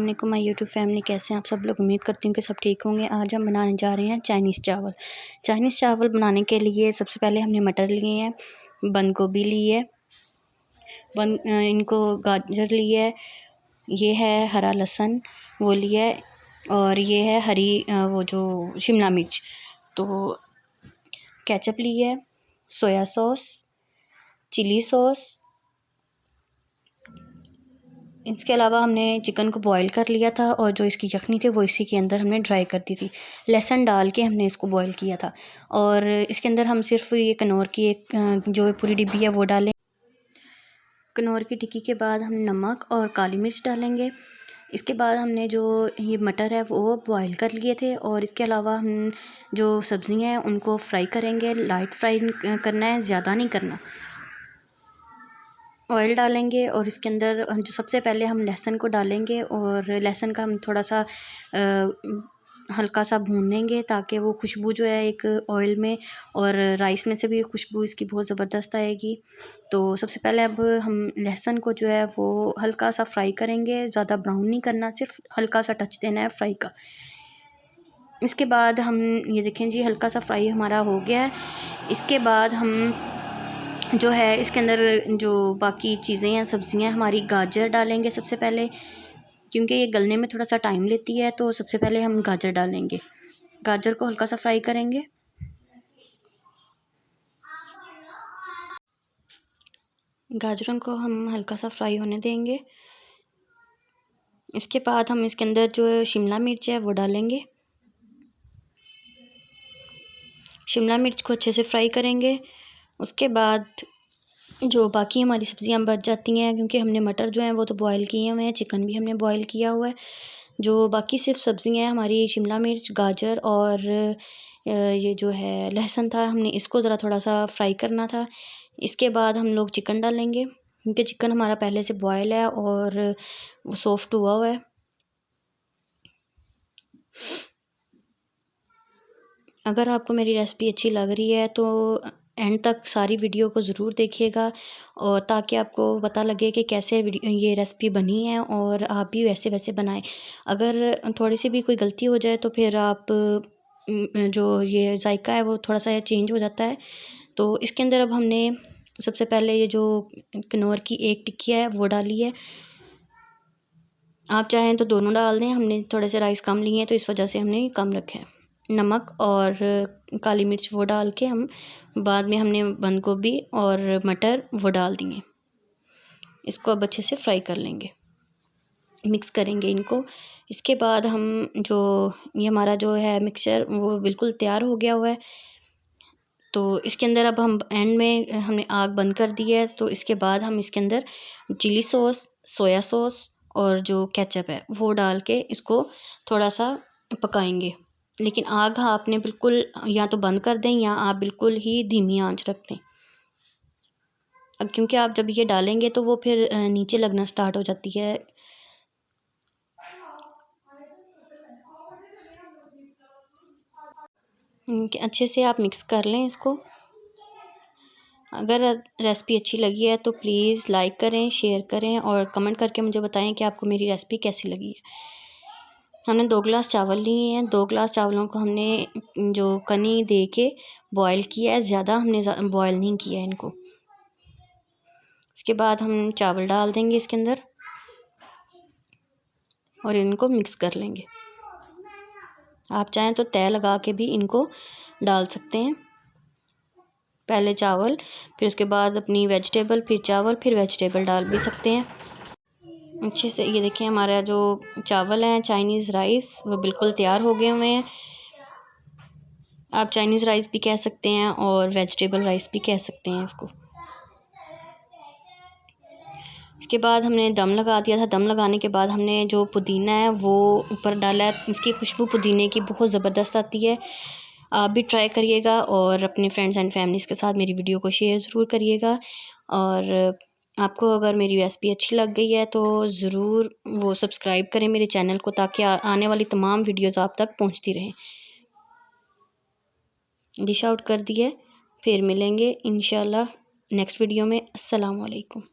वालेकुम my YouTube family, कैसे हैं आप सब लोग। उम्मीद करती हूँ कि सब ठीक होंगे। आज हम बनाने जा रहे हैं चाइनीज़ चावल। चाइनीज़ चावल बनाने के लिए सबसे पहले हमने मटर लिए हैं, बंद गोभी ली है, इनको गाजर ली है, ये है हरा लहसुन वो लिया है, और ये है हरी वो जो शिमला मिर्च। तो केचप ली है, सोया सॉस, चिली सॉस। इसके अलावा हमने चिकन को बॉईल कर लिया था और जो इसकी यखनी थी वो इसी के अंदर हमने ड्राई कर दी थी। लहसुन डाल के हमने इसको बॉईल किया था। और इसके अंदर हम सिर्फ ये कनौर की एक जो पूरी डिब्बी है वो डालें। कनौर की टिक्की के बाद हम नमक और काली मिर्च डालेंगे। इसके बाद हमने जो ये मटर है वो बॉईल कर लिए थे, और इसके अलावा हम जो सब्ज़ियाँ हैं उनको फ्राई करेंगे। लाइट फ्राई करना है, ज़्यादा नहीं करना। ऑयल डालेंगे और इसके अंदर जो सबसे पहले हम लहसुन को डालेंगे, और लहसुन का हम थोड़ा सा हल्का सा भून लेंगे ताकि वो खुशबू जो है एक ऑयल में और राइस में से भी खुशबू इसकी बहुत ज़बरदस्त आएगी। तो सबसे पहले अब हम लहसुन को जो है वो हल्का सा फ्राई करेंगे, ज़्यादा ब्राउन नहीं करना, सिर्फ हल्का सा टच देना है फ्राई का। इसके बाद हम ये देखें जी, हल्का सा फ्राई हमारा हो गया है। इसके बाद हम जो है इसके अंदर जो बाकी चीज़ें हैं, सब्ज़ियाँ हमारी, गाजर डालेंगे सबसे पहले, क्योंकि ये गलने में थोड़ा सा टाइम लेती है। तो सबसे पहले हम गाजर डालेंगे, गाजर को हल्का सा फ्राई करेंगे। गाजरों को हम हल्का सा फ्राई होने देंगे। इसके बाद हम इसके अंदर जो शिमला मिर्च है वो डालेंगे। शिमला मिर्च को अच्छे से फ्राई करेंगे। उसके बाद जो बाकी हमारी सब्ज़ियाँ बच जाती हैं, क्योंकि हमने मटर जो हैं वो तो बॉईल किए हुए हैं, चिकन भी हमने बॉईल किया हुआ है। जो बाकी सिर्फ सब्ज़ियाँ हैं हमारी, शिमला मिर्च, गाजर और ये जो है लहसुन था, हमने इसको ज़रा थोड़ा सा फ्राई करना था। इसके बाद हम लोग चिकन डालेंगे, क्योंकि चिकन हमारा पहले से बॉयल है और वो सॉफ्ट हुआ हुआ है। अगर आपको मेरी रेसिपी अच्छी लग रही है तो एंड तक सारी वीडियो को ज़रूर देखिएगा, और ताकि आपको पता लगे कि कैसे ये रेसिपी बनी है और आप भी वैसे वैसे बनाएं। अगर थोड़ी सी भी कोई गलती हो जाए तो फिर आप जो ये जायका है वो थोड़ा सा चेंज हो जाता है। तो इसके अंदर अब हमने सबसे पहले ये जो किनोर की एक टिक्की है वो डाली है। आप चाहें तो दोनों डाल दें, हमने थोड़े से राइस कम लिए हैं तो इस वजह से हमने कम रखे हैं। नमक और काली मिर्च वो डाल के हम बाद में हमने बंद गोभी और मटर वो डाल दिए। इसको अब अच्छे से फ्राई कर लेंगे, मिक्स करेंगे इनको। इसके बाद हम जो ये हमारा जो है मिक्सचर वो बिल्कुल तैयार हो गया हुआ है। तो इसके अंदर अब हम एंड में हमने आग बंद कर दी है, तो इसके बाद हम इसके अंदर चिली सॉस, सोया सॉस और जो केचप है वो डाल के इसको थोड़ा सा पकाएंगे। लेकिन आग आपने बिल्कुल या तो बंद कर दें या आप बिल्कुल ही धीमी आंच रख दें, क्योंकि आप जब ये डालेंगे तो वो फिर नीचे लगना स्टार्ट हो जाती है। अच्छे से आप मिक्स कर लें इसको। अगर रेसिपी अच्छी लगी है तो प्लीज़ लाइक करें, शेयर करें और कमेंट करके मुझे बताएं कि आपको मेरी रेसिपी कैसी लगी है। हमने 2 गिलास चावल लिए हैं। 2 गिलास चावलों को हमने जो कनी दे के बॉयल किया है, ज़्यादा हमने बॉयल नहीं किया है इनको। इसके बाद हम चावल डाल देंगे इसके अंदर और इनको मिक्स कर लेंगे। आप चाहें तो तय लगा के भी इनको डाल सकते हैं। पहले चावल, फिर उसके बाद अपनी वेजिटेबल, फिर चावल, फिर वेजिटेबल डाल भी सकते हैं। अच्छे से ये देखिए हमारा जो चावल हैं चाइनीज़ राइस वो बिल्कुल तैयार हो गए हुए हैं। आप चाइनीज़ राइस भी कह सकते हैं और वेजिटेबल राइस भी कह सकते हैं इसको। इसके बाद हमने दम लगा दिया था। दम लगाने के बाद हमने जो पुदीना है वो ऊपर डाला है। इसकी खुशबू पुदीने की बहुत ज़बरदस्त आती है। आप भी ट्राई करिएगा और अपने फ्रेंड्स एंड फैमिलीज़ के साथ मेरी वीडियो को शेयर ज़रूर करिएगा। और आपको अगर मेरी रेसिपी अच्छी लग गई है तो ज़रूर वो सब्सक्राइब करें मेरे चैनल को, ताकि आने वाली तमाम वीडियोज़ आप तक पहुंचती रहें। डिश आउट कर दिए, फिर मिलेंगे इंशाल्लाह नेक्स्ट वीडियो में। अस्सलाम वालेकुम।